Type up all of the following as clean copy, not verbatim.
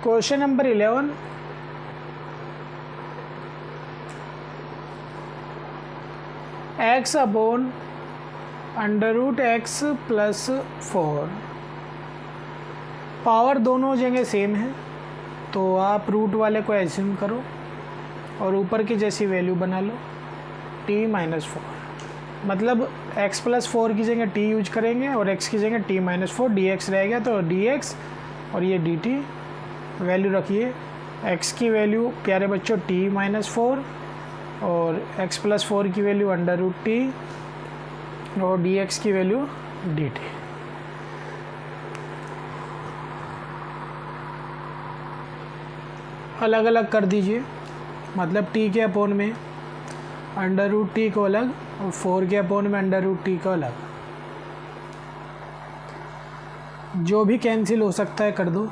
Question number 11, x upon under root X plus 4। Power दोनों जगह same है तो आप रूट वाले को एज्यूम करो और ऊपर की जैसी वैल्यू बना लो t माइनस 4। मतलब x प्लस 4 की जगह t यूज करेंगे और x की जगह t माइनस 4, dx रह गया तो dx और ये dt। वैल्यू रखिए, x की वैल्यू प्यारे बच्चों t माइनस 4 और x प्लस 4 की वैल्यू अंडर रूट t और dx की वैल्यू dt। अलग अलग कर दीजिए, मतलब t के अपोन में अंडर रूट टी को अलग और 4 के अपोन में अंडर रूट टी को अलग। जो भी कैंसिल हो सकता है कर दो।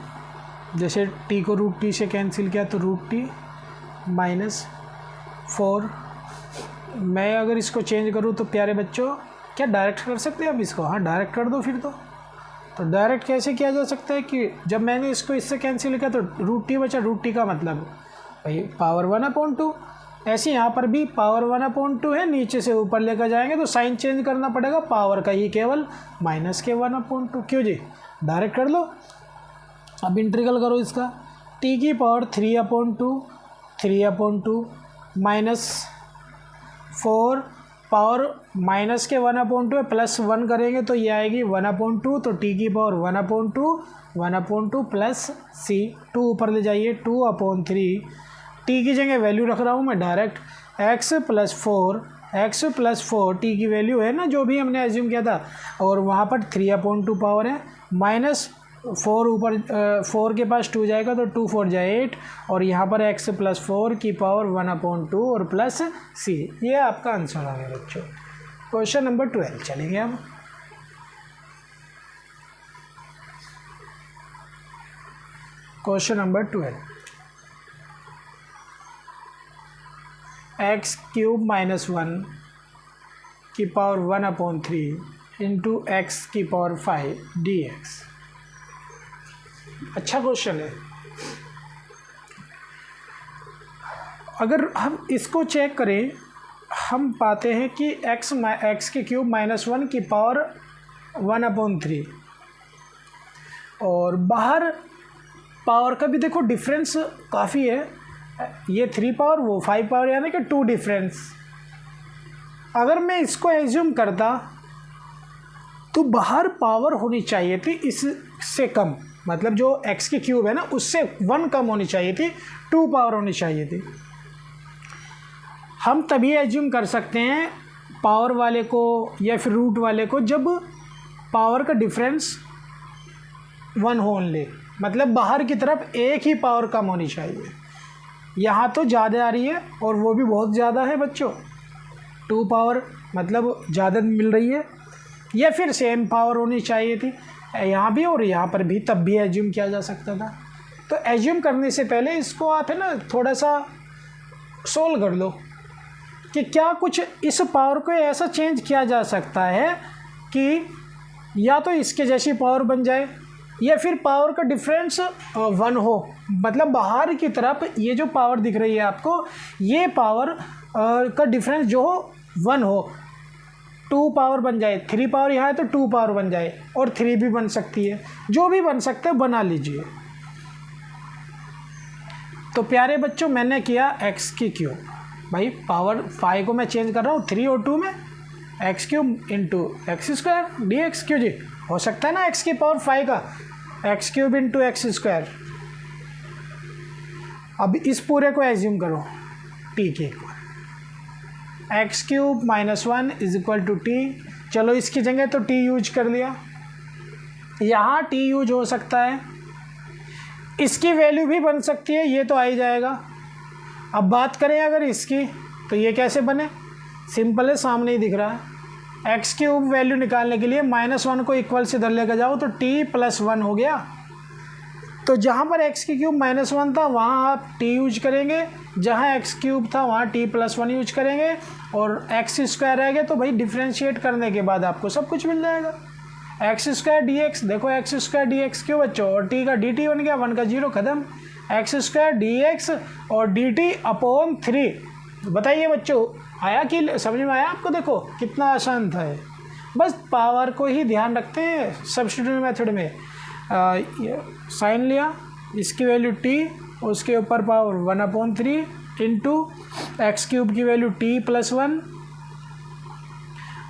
जैसे t को रूट टी से कैंसिल किया तो रूट टी माइनस 4। मैं अगर इसको चेंज करूँ तो प्यारे बच्चों क्या डायरेक्ट कर सकते हैं आप इसको? हाँ, डायरेक्ट कर दो फिर तो डायरेक्ट कैसे किया जा सकता है कि जब मैंने इसको इससे कैंसिल किया तो रूट टी बचा। रूट टी का मतलब भाई पावर 1/2। ऐसे यहाँ पर भी पावर 1/2 है, नीचे से ऊपर लेकर जाएंगे तो साइन चेंज करना पड़ेगा, पावर का ही केवल माइनस के 1/2। क्यों जी, डायरेक्ट कर लो। अब इंटीग्रल करो इसका, t की पावर 3/2 माइनस 4 पावर माइनस के 1/2 है, प्लस 1 करेंगे तो ये आएगी 1/2। तो t की पावर 1/2 प्लस c, 2 ऊपर ले जाइए 2/3। t की जगह वैल्यू रख रहा हूँ मैं डायरेक्ट, x प्लस 4 t की वैल्यू है ना जो भी हमने एज्यूम किया था, और वहाँ पर 3/2 पावर है, माइनस 4 ऊपर 4 के पास 2 जाएगा तो 2 4 जाए 8 और यहाँ पर x प्लस 4 की पावर 1/2 और प्लस c। ये आपका आंसर आ गया बच्चों। क्वेश्चन नंबर 12 चलेंगे अब। Question number 12, x cube minus 1 की पावर 1/3 इंटू एक्स की पावर 5 dx। अच्छा क्वेश्चन है। अगर हम इसको चेक करें हम पाते हैं कि x के क्यूब माइनस 1 की पावर 1/3 और बाहर पावर का भी देखो डिफरेंस काफ़ी है, ये 3 पावर वो 5 पावर, यानी कि 2 डिफरेंस। अगर मैं इसको एज्यूम करता तो बाहर पावर होनी चाहिए थी इससे कम, मतलब जो x की क्यूब है ना उससे 1 कम होनी चाहिए थी, 2 पावर होनी चाहिए थी। हम तभी एज्यूम कर सकते हैं पावर वाले को या फिर रूट वाले को जब पावर का डिफरेंस 1 हो ओनली, मतलब बाहर की तरफ एक ही पावर कम होनी चाहिए। यहाँ तो ज़्यादा आ रही है और वो भी बहुत ज़्यादा है बच्चों, 2 पावर मतलब ज़्यादा मिल रही है, या फिर सेम पावर होनी चाहिए थी यहाँ भी और यहाँ पर भी, तब भी एज्यूम किया जा सकता था। तो एज्यूम करने से पहले इसको आप है ना थोड़ा सा सोल्व कर लो कि क्या कुछ इस पावर को ऐसा चेंज किया जा सकता है कि या तो इसके जैसी पावर बन जाए या फिर पावर का डिफरेंस 1 हो, मतलब बाहर की तरफ ये जो पावर दिख रही है आपको, ये पावर का डिफरेंस जो हो 1 हो, 2 पावर बन जाए, 3 पावर यहाँ है तो 2 पावर बन जाए, और 3 भी बन सकती है, जो भी बन सकता है बना लीजिए। तो प्यारे बच्चों मैंने किया x की क्यूब, भाई पावर 5 को मैं चेंज कर रहा हूँ 3 और 2 में, x cube into X square dx। क्यों जी, हो सकता है ना x की पावर 5 का x cube into X square. अब इस पूरे को एज्यूम करो t के equal, X cube minus 1 is equal to T. चलो इसकी जगह तो t यूज कर लिया, यहाँ t यूज हो सकता है, इसकी वैल्यू भी बन सकती है, ये तो आ ही जाएगा। अब बात करें अगर इसकी तो ये कैसे बने, सिंपल है, सामने ही दिख रहा है। एक्स क्यूब वैल्यू निकालने के लिए -1 को इक्वल से इधर लेकर जाओ तो t प्लस 1 हो गया। तो जहाँ पर x की क्यूब -1 था वहाँ आप t यूज करेंगे, जहाँ x क्यूब था वहाँ t प्लस 1 यूज करेंगे, और एक्स स्क्वायर रहेगा तो भाई डिफ्रेंशिएट करने के बाद आपको सब कुछ मिल जाएगा। एक्स स्क्वायर डी एक्स, देखो एक्स स्क्वायर डी एक्स क्यों बच्चों, और टी का डी टी बन गया, 1 का 0 खत्म। एक्स स्क्वायर डी एक्स और डी टी अपॉन 3। बताइए बच्चों आया कि समझ में आया आपको? देखो कितना आसान था ये, बस पावर को ही ध्यान रखते हैं सब्स्टिट्यूशन मेथड में। साइन लिया, इसकी वैल्यू टी, उसके ऊपर पावर 1/3 इंटू एक्स क्यूब की वैल्यू टी प्लस 1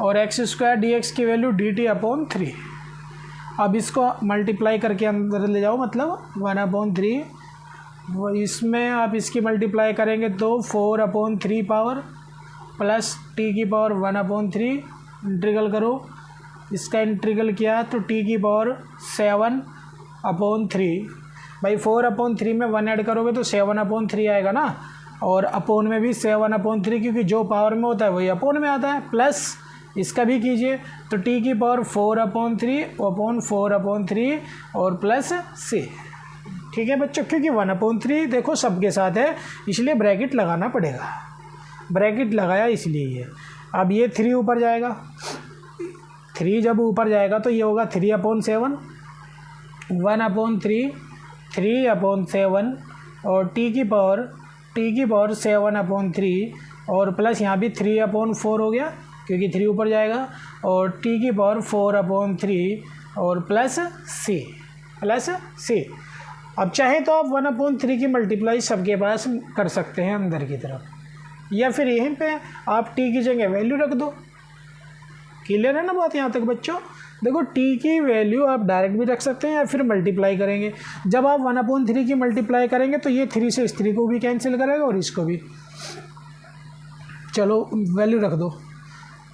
और एक्स स्क्वायर डी एक्स की वैल्यू डी टी अपॉन 3। अब इसको मल्टीप्लाई करके अंदर ले जाओ, मतलब 1/3, इसमें आप इसकी मल्टीप्लाई करेंगे तो 4/3 पावर प्लस टी की पावर 1/3, इंटीग्रल करो, इसका इंटीग्रल किया तो टी की पावर 7/3। भाई 4/3 में 1 ऐड करोगे तो 7/3 आएगा ना, और अपोन में भी 7/3, क्योंकि जो पावर में होता है वही अपोन में आता है। प्लस इसका भी कीजिए तो टी की पावर 4/3 अपॉन 4/3 और प्लस सी। ठीक है बच्चों, क्योंकि 1/3 देखो सबके साथ है इसलिए ब्रैकेट लगाना पड़ेगा, ब्रैकेट लगाया इसलिए ये। अब ये 3 ऊपर जाएगा, 3 जब ऊपर जाएगा तो ये होगा 3/7, 1/3, 3/7 और टी की पावर 7/3 और प्लस यहाँ भी 3/4 हो गया क्योंकि 3 ऊपर जाएगा, और टी की पावर 4/3 और प्लस सी। अब चाहे तो आप 1/3 की मल्टीप्लाई सबके पास कर सकते हैं अंदर की तरफ, या फिर यहीं पे आप टी की जगह वैल्यू रख दो। क्लियर है ना बात यहाँ तक बच्चों? देखो टी की वैल्यू आप डायरेक्ट भी रख सकते हैं या फिर मल्टीप्लाई करेंगे। जब आप 1/3 की मल्टीप्लाई करेंगे तो ये 3 से इस 3 को भी कैंसिल करेगा और इसको भी। चलो वैल्यू रख दो,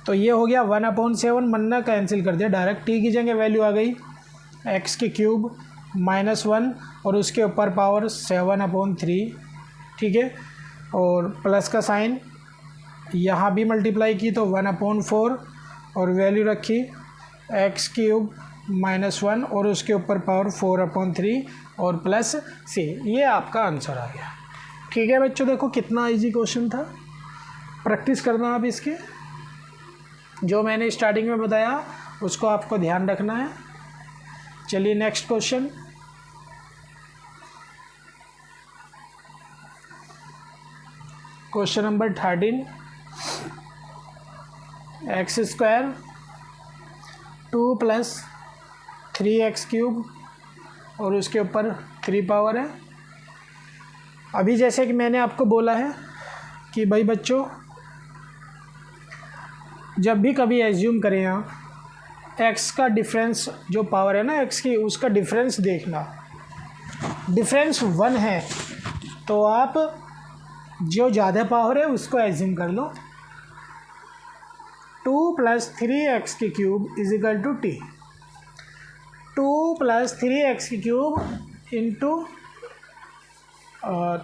तो ये हो गया 1/7, मन्ना कैंसिल कर दिया डायरेक्ट। टी की जगह वैल्यू आ गई एक्स की क्यूब -1 और उसके ऊपर पावर 7/3, ठीक है, और प्लस का साइन, यहाँ भी मल्टीप्लाई की तो 1/4 और वैल्यू रखी एक्स क्यूब -1 और उसके ऊपर पावर 4/3 और प्लस सी। ये आपका आंसर आ गया। ठीक है बच्चों, देखो कितना इजी क्वेश्चन था। प्रैक्टिस करना आप इसके, जो मैंने स्टार्टिंग में बताया उसको आपको ध्यान रखना है। चलिए next question. Question number 13, x square 2 + 3x³ और उसके ऊपर 3 पावर है। अभी जैसे कि मैंने आपको बोला है कि भाई बच्चों जब भी कभी एज्यूम करें आप, x का डिफरेंस जो पावर है ना x की, उसका डिफरेंस देखना, डिफरेंस 1 है तो आप जो ज़्यादा पावर है उसको एज्यूम कर लो। 2 + 3x³ = t। 2 + 3x³ into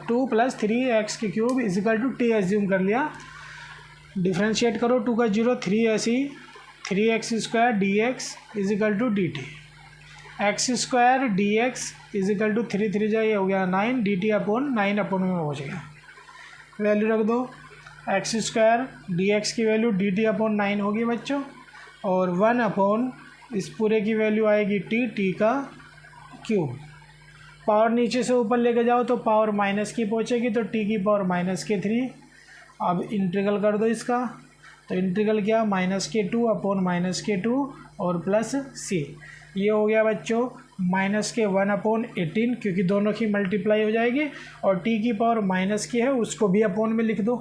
2 + 3x³ = t assume कर लिया। डिफ्रेंशिएट करो, 2 का 0, 3 ऐसी 3x² dx = dt। x² dx = 3 3 जा, ये हो गया 9 dt/9 में हो जाएगा। वैल्यू रख दो, x² dx की वैल्यू dt/9 होगी बच्चों, और 1 इस पूरे की वैल्यू आएगी t का क्यूब। पावर नीचे से ऊपर लेके जाओ तो पावर माइनस की पहुँचेगी, तो t की पावर -3। अब इंटीग्रल कर दो इसका, तो इंटीग्रल क्या, -2/-2 और प्लस c। ये हो गया बच्चों -1/18, क्योंकि दोनों की मल्टीप्लाई हो जाएगी, और t की पावर माइनस की है उसको भी अपोन में लिख दो,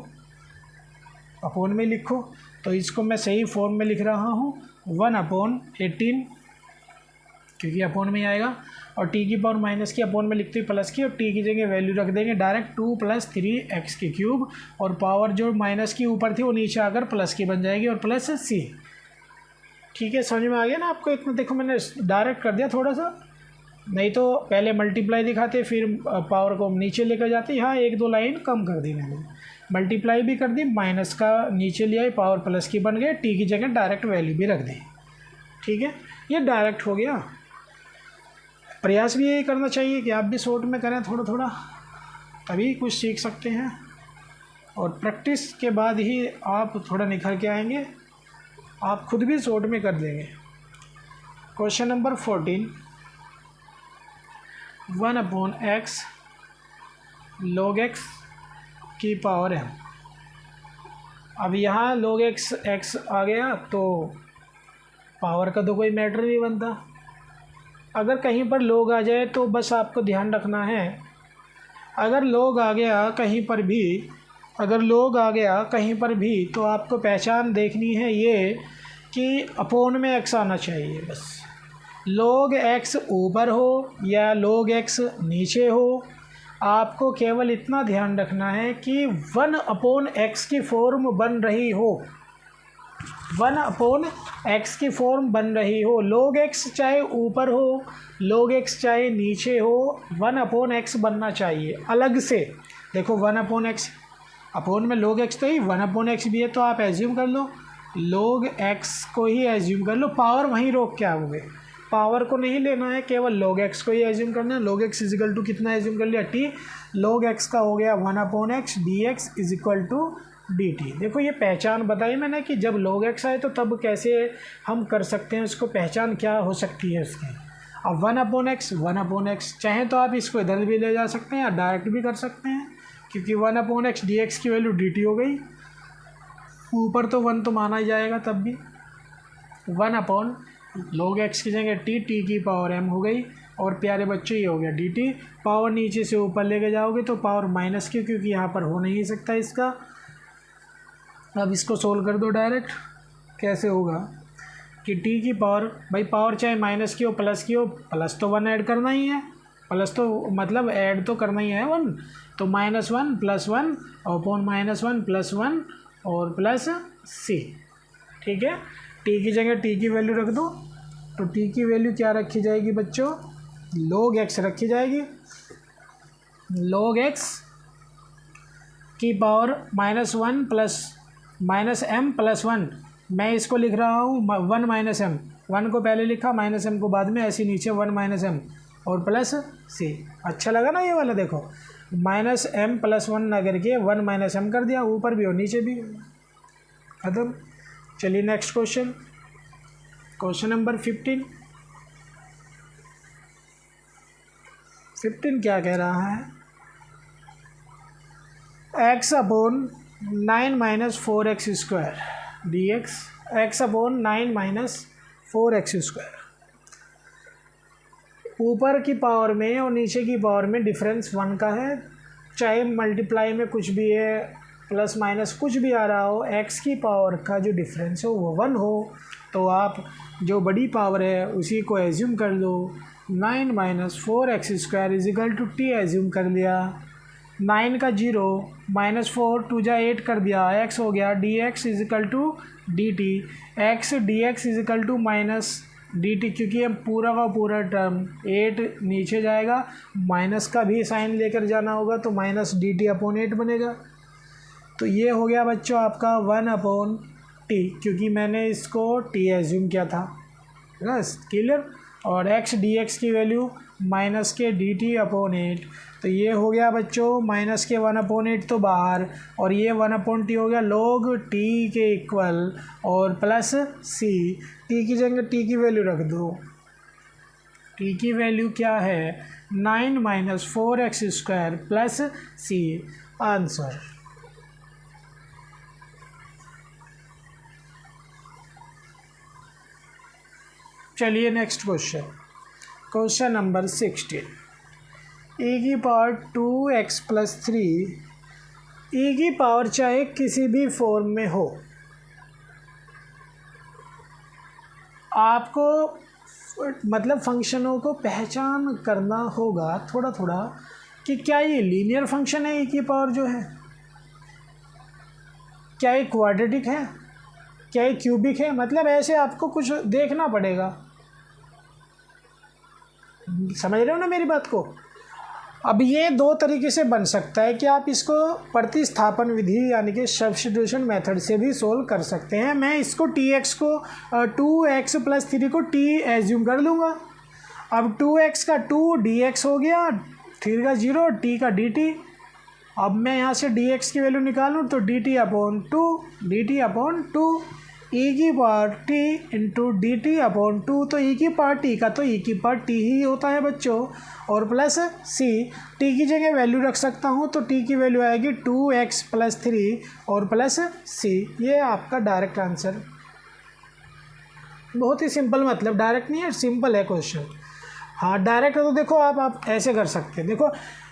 अपोन में लिखो। तो इसको मैं सही फॉर्म में लिख रहा हूँ 1/18, क्योंकि अपोन में ही आएगा, और t की पावर माइनस की अपोन में लिखते हुए प्लस की, और t की जगह वैल्यू रख देंगे डायरेक्ट 2 + 3x³, और पावर जो माइनस की ऊपर थी वो नीचे आकर प्लस की बन जाएगी, और प्लस c। ठीक है, समझ में आ गया ना आपको? इतना देखो मैंने डायरेक्ट कर दिया थोड़ा सा, नहीं तो पहले मल्टीप्लाई दिखाते फिर पावर को नीचे लेकर जाते। यहाँ 1-2 लाइन कम कर दी मैंने, मल्टीप्लाई भी कर दी, माइनस का नीचे लिया, पावर प्लस की बन गई, टी की जगह डायरेक्ट वैल्यू भी रख दी। ठीक है, ये डायरेक्ट हो गया। प्रयास भी यही करना चाहिए कि आप भी शॉर्ट में करें थोड़ा थोड़ा, तभी कुछ सीख सकते हैं, और प्रैक्टिस के बाद ही आप थोड़ा निखर के आएंगे, आप खुद भी शॉर्ट में कर देंगे। Question number 14, 1/x log x की पावर m। अब यहाँ log x आ गया तो पावर का तो कोई मैटर नहीं बनता। अगर कहीं पर log आ जाए तो बस आपको ध्यान रखना है, अगर log आ गया कहीं पर भी, अगर log आ गया कहीं पर भी तो आपको पहचान देखनी है ये कि अपोन में x आना चाहिए। बस log x ऊपर हो या log x नीचे हो, आपको केवल इतना ध्यान रखना है कि 1/x की फॉर्म बन रही हो, 1/x की फॉर्म बन रही हो। log x चाहे ऊपर हो, log x चाहे नीचे हो, 1/x बनना चाहिए अलग से। देखो 1/x, अपोन में log x तो ही 1/x भी है, तो आप एज्यूम कर लो log x को ही एज्यूम कर लो, पावर वहीं रोक के आओगे, पावर को नहीं लेना है, केवल log x को ही एज्यूम करना है। log x इजिकल टू कितना एज्यूम कर लिया, t, log x का हो गया 1/x dx equal to dt। देखो ये पहचान बताई मैंने कि जब log x आए तो तब कैसे हम कर सकते हैं, उसको पहचान क्या हो सकती है उसकी। अब 1/x चाहे तो आप इसको इधर भी ले जा सकते हैं या डायरेक्ट भी कर सकते हैं, क्योंकि 1/x dx की वैल्यू dt हो गई, ऊपर तो 1 तो माना ही जाएगा तब भी। 1/log x की जगह t की पावर m हो गई, और प्यारे बच्चे ये हो गया dt। पावर नीचे से ऊपर लेके जाओगे तो पावर माइनस की, क्योंकि यहाँ पर हो नहीं सकता इसका। अब इसको सोल्व कर दो डायरेक्ट, कैसे होगा कि t की पावर, भाई पावर चाहे माइनस की हो प्लस की हो, प्लस तो 1 ऐड करना ही है, प्लस तो मतलब ऐड तो करना ही है 1, तो -1 + 1 अपॉन -1 + 1 और प्लस c। ठीक है, t की जगह t की वैल्यू रख दो, तो t की वैल्यू क्या रखी जाएगी बच्चों, log x रखी जाएगी। log x की पावर -1 + -m + 1, मैं इसको लिख रहा हूँ 1 - m, 1 को पहले लिखा -m को बाद में, ऐसे नीचे 1 - m और प्लस c। अच्छा लगा ना ये वाला, देखो -m + 1 ना करके 1 - m कर दिया, ऊपर भी और नीचे भी, खत्म। चलिए नेक्स्ट क्वेश्चन, क्वेश्चन नंबर 15 क्या कह रहा है, x/9 - 4x² dx, x/9 - 4x²। ऊपर की पावर में और नीचे की पावर में डिफरेंस 1 का है, चाहे मल्टीप्लाई में कुछ भी है, प्लस माइनस कुछ भी आ रहा हो, x की पावर का जो डिफरेंस हो वो 1 हो, तो आप जो बड़ी पावर है उसी को एज्यूम कर लो। 9 - 4x² equal to t assume कर लिया, 9 का 0 -4 2 जा 8 कर दिया, x हो गया dx equal to dt, x dx equal to -dt, क्योंकि अब पूरा का पूरा टर्म 8 नीचे जाएगा, माइनस का भी साइन लेकर जाना होगा, तो -dt/8 बनेगा। तो ये हो गया बच्चों आपका 1/t, क्योंकि मैंने इसको t एज्यूम किया था, बस क्लियर। और x dx की वैल्यू -dt/8, तो ये हो गया बच्चों -1/8 तो बाहर, और ये 1/t हो गया log t के इक्वल और प्लस c। t की जगह t की वैल्यू रख दो, t की वैल्यू क्या है 9 - 4x² प्लस c, आंसर। चलिए next question, question number 16, e की पावर 2x + 3, e की पावर चाहे किसी भी फॉर्म में हो, आपको मतलब फंक्शनों को पहचान करना होगा थोड़ा थोड़ा कि क्या ये लीनियर फंक्शन है, e की पावर जो है, क्या ये क्वाड्रेटिक है, क्या ये क्यूबिक है, मतलब ऐसे आपको कुछ देखना पड़ेगा। समझ रहे हो ना मेरी बात को। अब ये 2 तरीके से बन सकता है कि आप इसको प्रतिस्थापन विधि यानी कि सब्स्टिट्यूशन मेथड से भी सोल्व कर सकते हैं। मैं इसको tx को 2x + 3 को t एज्यूम कर लूँगा। अब 2x का 2 dx हो गया, 3 का 0 t का dt। अब मैं यहाँ से dx की वैल्यू निकालूँ तो dt/2, dt/2 ई की power T into D T upon two, तो ई की पावर टी का तो ई की पावर टी ही होता है बच्चों, और प्लस सी, टी की जगह वैल्यू रख सकता हूँ तो टी की वैल्यू आएगी 2x + 3 और प्लस सी। ये आपका डायरेक्ट आंसर, बहुत ही सिंपल, मतलब डायरेक्ट नहीं है, सिंपल है क्वेश्चन। हाँ डायरेक्ट है तो देखो आप ऐसे कर सकते हैं। देखो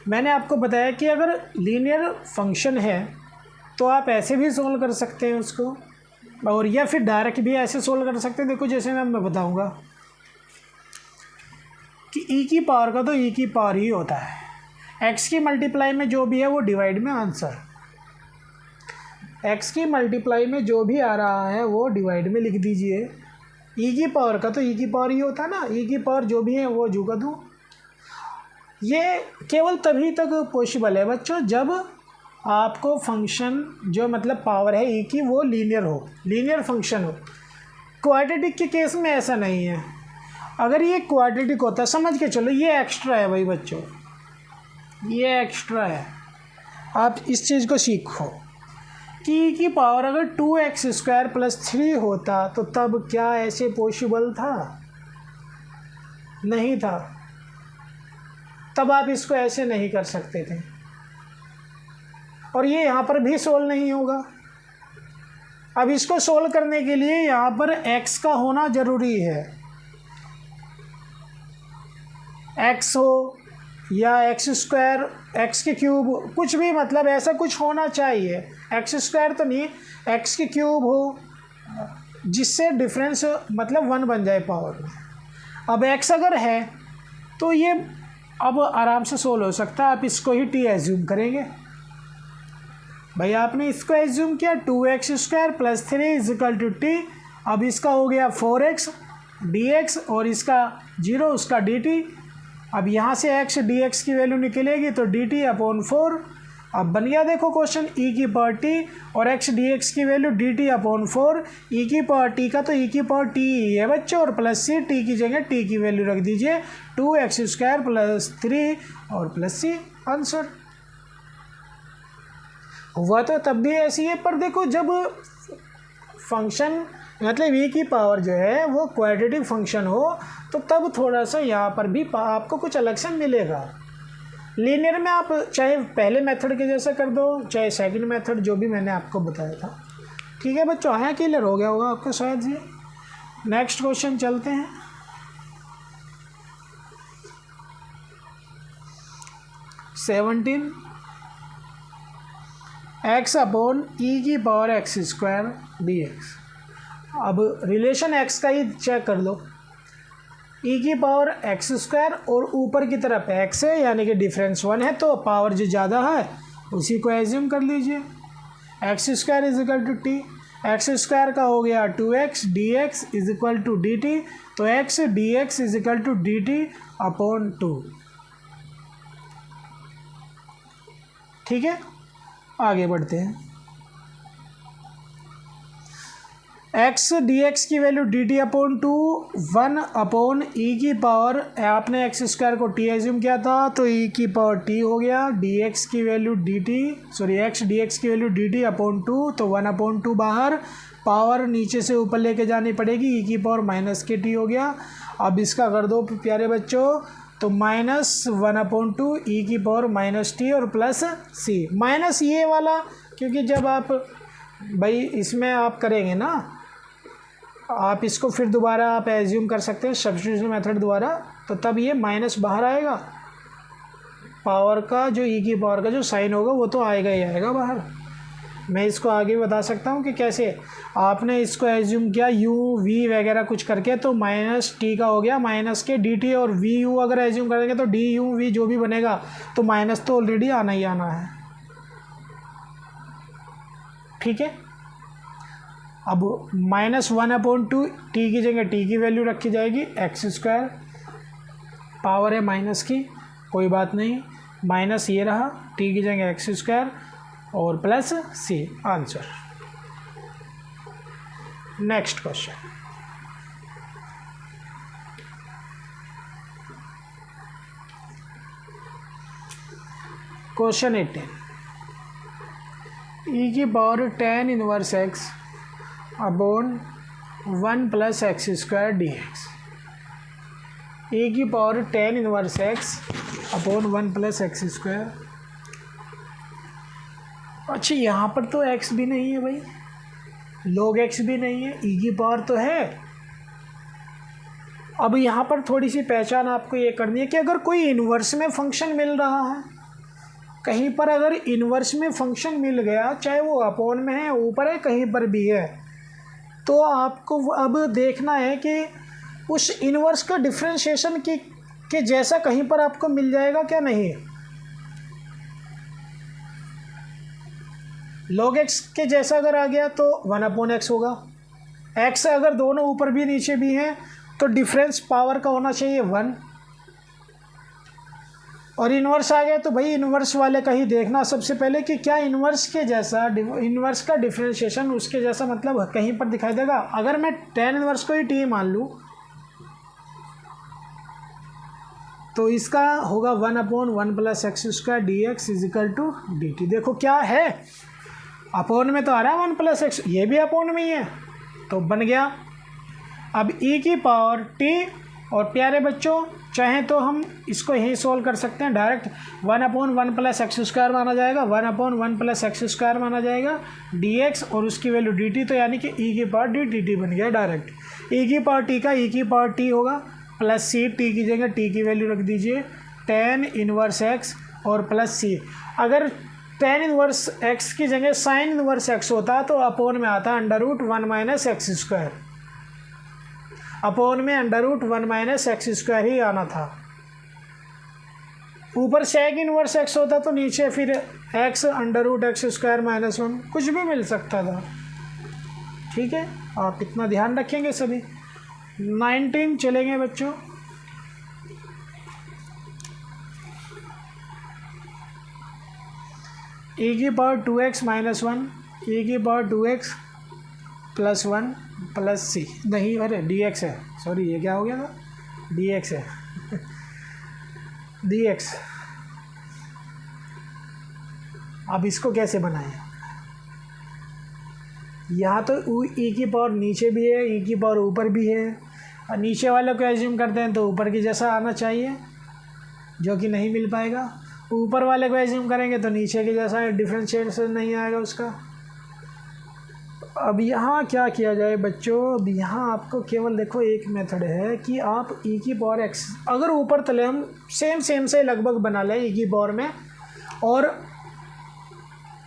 मैंने आपको बताया कि अगर लीनियर फंक्शन है तो आप ऐसे भी सोल्व कर सकते हैं उसको, और या फिर डायरेक्ट भी ऐसे सोल्व कर सकते हैं। देखो जैसे मैं बताऊंगा कि ई की पावर का तो ई की पावर ही होता है, एक्स की मल्टीप्लाई में जो भी है वो डिवाइड में आंसर, एक्स की मल्टीप्लाई में जो भी आ रहा है वो डिवाइड में लिख दीजिए। ई की पावर का तो ई की पावर ही होता है ना, ई की पावर जो भी है वो जुगा दूँ। ये केवल तभी तक पॉसिबल है बच्चों जब आपको फंक्शन जो मतलब पावर है ई की वो लीनियर हो, लीनियर फंक्शन हो। क्वाड्रेटिक के केस में ऐसा नहीं है। अगर ये क्वाड्रेटिक होता, समझ के चलो ये एक्स्ट्रा है भाई बच्चों, ये एक्स्ट्रा है, आप इस चीज़ को सीखो कि ई की पावर अगर 2x² + 3 होता तो तब क्या ऐसे पॉसिबल था? नहीं था, तब आप इसको ऐसे नहीं कर सकते थे, और ये यहाँ पर भी सोल्व नहीं होगा। अब इसको सोल्व करने के लिए यहाँ पर x का होना ज़रूरी है, x हो या x², x³ कुछ भी, मतलब ऐसा कुछ होना चाहिए, x² तो नहीं, x³ हो जिससे डिफरेंस मतलब 1 बन जाए पावर में। अब x अगर है तो ये अब आराम से सोल्व हो सकता है। आप इसको ही t एज्यूम करेंगे भाई, आपने इसको एज्यूम किया 2x² + 3 = t। अब इसका हो गया 4x dx और इसका 0 उसका dt। अब यहाँ से x dx की वैल्यू निकलेगी तो dt/4। अब बन गया देखो क्वेश्चन, e की पावर t और x dx की वैल्यू dt/4। e की पावर t का तो e की पावर t ही है बच्चों, और प्लस c, t की जगह t की वैल्यू रख दीजिए 2x² + 3 और प्लस c, आंसर। हुआ तो तब भी ऐसी है, पर देखो जब फंक्शन मतलब e की पावर जो है वो क्वाड्रेटिक फंक्शन हो तो तब थोड़ा सा यहाँ पर भी आपको कुछ अलग से मिलेगा। लीनियर में आप चाहे पहले मेथड के जैसा कर दो, चाहे सेकंड मेथड, जो भी मैंने आपको बताया था। ठीक है बच्चों, हाँ क्लियर हो गया होगा आपको शायद जी। नेक्स्ट क्वेश्चन चलते हैं। x/(e⁻x² dx)। अब रिलेशन x का ही चेक कर लो, e⁻x² और ऊपर की तरफ x है यानी कि डिफरेंस 1 है, तो पावर जो ज़्यादा है उसी को एज्यूम कर लीजिए। x² = t, x² का हो गया 2x dx = dt, तो x dx = dt/2। ठीक है, आगे बढ़ते हैं। x dx की वैल्यू dt/2 1/e⁻, आपने x² को t एज्यूम किया था तो e की पावर t हो गया, dx की वैल्यू x dx की वैल्यू dt/2, तो 1/2 बाहर, पावर नीचे से ऊपर लेके जानी पड़ेगी, e की पावर -kt हो गया। अब इसका कर दो प्यारे बच्चों, तो -1/2 e की पावर -t और प्लस c, माइनस ये वाला, क्योंकि जब आप भाई इसमें आप करेंगे ना, आप इसको फिर दोबारा आप एज्यूम कर सकते हैं सब्स्टिट्यूशन मेथड द्वारा, तो तब ये माइनस बाहर आएगा, पावर का जो e की पावर का जो साइन होगा वो तो आएगा ही आएगा बाहर। मैं इसको आगे बता सकता हूँ कि कैसे। आपने इसको एज्यूम किया u v वगैरह कुछ करके, तो -t का हो गया -k dt, और vu अगर एज्यूम करेंगे तो du v जो भी बनेगा, तो माइनस तो ऑलरेडी आना ही आना है। ठीक है, अब -1/2 t की जगह t की वैल्यू रखी जाएगी, x², पावर है माइनस की, कोई बात नहीं, माइनस ये रहा, t की जगह x² और plus c, answer. Next question, question 18, e⁻tan−1x upon 1 plus X square D X, E की power tan inverse X upon 1 plus X square. अच्छा यहाँ पर तो x भी नहीं है भाई, log x भी नहीं है, e की पावर तो है। अब यहाँ पर थोड़ी सी पहचान आपको ये करनी है कि अगर कोई इन्वर्स में फंक्शन मिल रहा है, कहीं पर अगर इन्वर्स में फंक्शन मिल गया, चाहे वो अपॉन में है, ऊपर है, कहीं पर भी है, तो आपको अब देखना है कि उस इन्वर्स का डिफरेंशिएशन के जैसा कहीं पर आपको मिल जाएगा क्या नहीं। log x के जैसा अगर आ गया तो 1/x होगा। x अगर दोनों ऊपर भी नीचे भी हैं तो डिफरेंस पावर का होना चाहिए 1, और इन्वर्स आ गया तो भाई इन्वर्स वाले का ही देखना सबसे पहले कि क्या इन्वर्स के जैसा, इन्वर्स का डिफरेंशिएशन उसके जैसा मतलब कहीं पर दिखाई देगा। अगर मैं tan इन्वर्स को ही t मान लूँ तो इसका होगा 1/1 plus X square D X equal to D T. देखो क्या है, अपोन में तो आ रहा है 1 प्लस एक्स, ये भी अपोन में ही है तो बन गया। अब e की पावर t, और प्यारे बच्चों चाहे तो हम इसको यही सोल्व कर सकते हैं डायरेक्ट, 1/1 प्लस एक्स स्क्वायर माना जाएगा, 1/1 प्लस एक्स स्क्वायर माना जाएगा dx, और उसकी वैल्यू dt, तो यानी कि e की पावर dt बन गया डायरेक्ट। e की पावर t का e की पावर t होगा प्लस c, t की जगह t की वैल्यू रख दीजिए tan इनवर्स x और प्लस c। अगर tan इनवर्स x की जगह साइन इनवर्स x होता तो अपोन में आता √1 माइनस एक्स स्क्वायर, अपोन में √1 माइनस एक्स स्क्वायर ही आना था। ऊपर सेक इनवर्स x होता तो नीचे फिर x √x स्क्वायर माइनस 1 कुछ भी मिल सकता था। ठीक है, आप इतना ध्यान रखेंगे सभी। 19 चलेंगे बच्चों। e की पावर 2x माइनस 1, e की power 2x plus 1 plus c, नहीं अरे dx है, सॉरी ये क्या हो गया था, dx है dx। अब इसको कैसे बनाएं, यहाँ तो e की पावर नीचे भी है, e की पावर ऊपर भी है, और नीचे वाले को एज्यूम करते हैं तो ऊपर की जैसा आना चाहिए, जो कि नहीं मिल पाएगा। ऊपर वाले को एज्यूम करेंगे तो नीचे के जैसा डिफरेंशिएशन नहीं आएगा उसका। अब यहाँ क्या किया जाए बच्चों, अब यहाँ आपको केवल देखो एक मेथड है कि आप e की पावर x, अगर ऊपर तले हम सेम से लगभग बना लें e की पावर में, और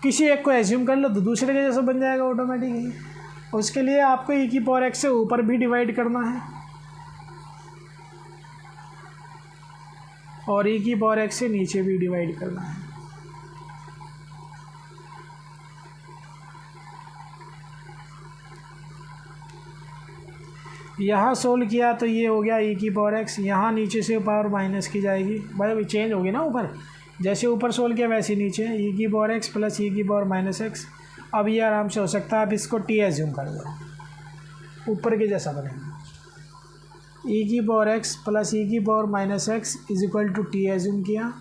किसी एक को एज्यूम कर लो तो दूसरे के जैसा बन जाएगा ऑटोमेटिकली। उसके लिए आपको e की पावर x से ऊपर भी डिवाइड करना है और e की पावर x से नीचे भी डिवाइड करना है। यहाँ सोल्व किया तो ये हो गया e की पावर x, यहाँ नीचे से पावर माइनस की जाएगी, भाई अभी चेंज होगी ना ऊपर, जैसे ऊपर सोल्व किया वैसे नीचे e की पावर x प्लस e की पावर माइनस x। अब ये आराम से हो सकता है, आप इसको t एज्यूम कर दो, ऊपर के जैसा बनेगा। e की पावर x प्लस e की power minus x is equal to t assume किया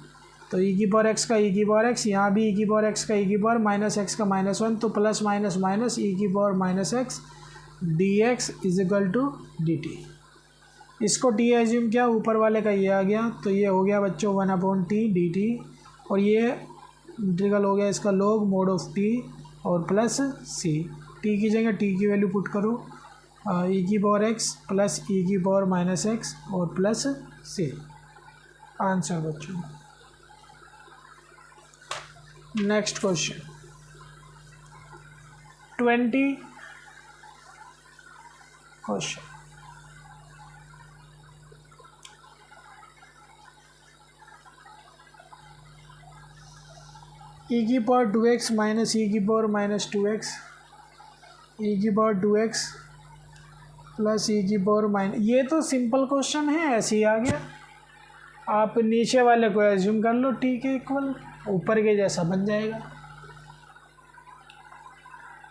तो e की पावर x का e की पावर x, यहाँ भी e की पावर x का e की पावर माइनस x का माइनस 1, तो प्लस माइनस माइनस e की power minus x dx is equal to dt। इसको t एज्यूम किया, ऊपर वाले का ये आ गया तो ये हो गया बच्चों 1/t dt, और ये इंटीग्रल हो गया इसका log mod ऑफ t और प्लस c। t की जगह t की वैल्यू पुट करो, e की पावर x प्लस e की पावर माइनस x और प्लस c। आंसर बच्चों। Next question 20 question. e की पावर 2x माइनस e की पावर माइनस 2x, e की पावर 2x प्लस e की पावर माइनस, ये तो सिंपल क्वेश्चन है, ऐसे ही आ गया। आप नीचे वाले को एज्यूम कर लो t के इक्वल, ऊपर के जैसा बन जाएगा।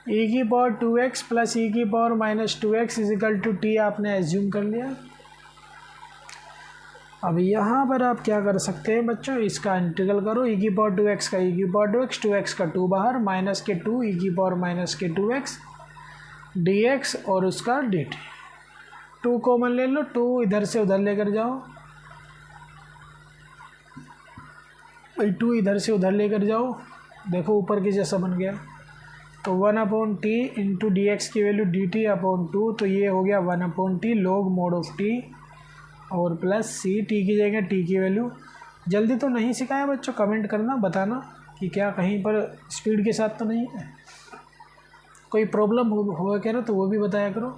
e की पावर 2x प्लस e की power minus 2x is equal to t आपने एज्यूम कर लिया। अब यहाँ पर आप क्या कर सकते हैं बच्चों, इसका इंटीग्रल करो, e की पावर 2x का e की पावर 2x, 2x का 2 बाहर, माइनस के 2 e की पावर माइनस के 2x, dx और उसका dt। 2 कॉमन ले लो, 2 इधर से उधर लेकर जाओ, 2 इधर से उधर लेकर जाओ, देखो ऊपर की जैसा बन गया। तो 1/t इंटू डी एक्स की वैल्यू dt/2, तो ये हो गया 1/t log mod of t और प्लस c, t की जगह t की वैल्यू। जल्दी तो नहीं सिखाया बच्चों, कमेंट करना, बताना कि क्या कहीं पर स्पीड के साथ तो नहीं है, कोई प्रॉब्लम हुआ क्या ना, तो वो भी बताया करो,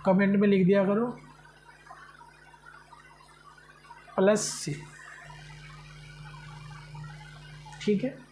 कमेंट में लिख दिया करो प्लस c। ठीक है।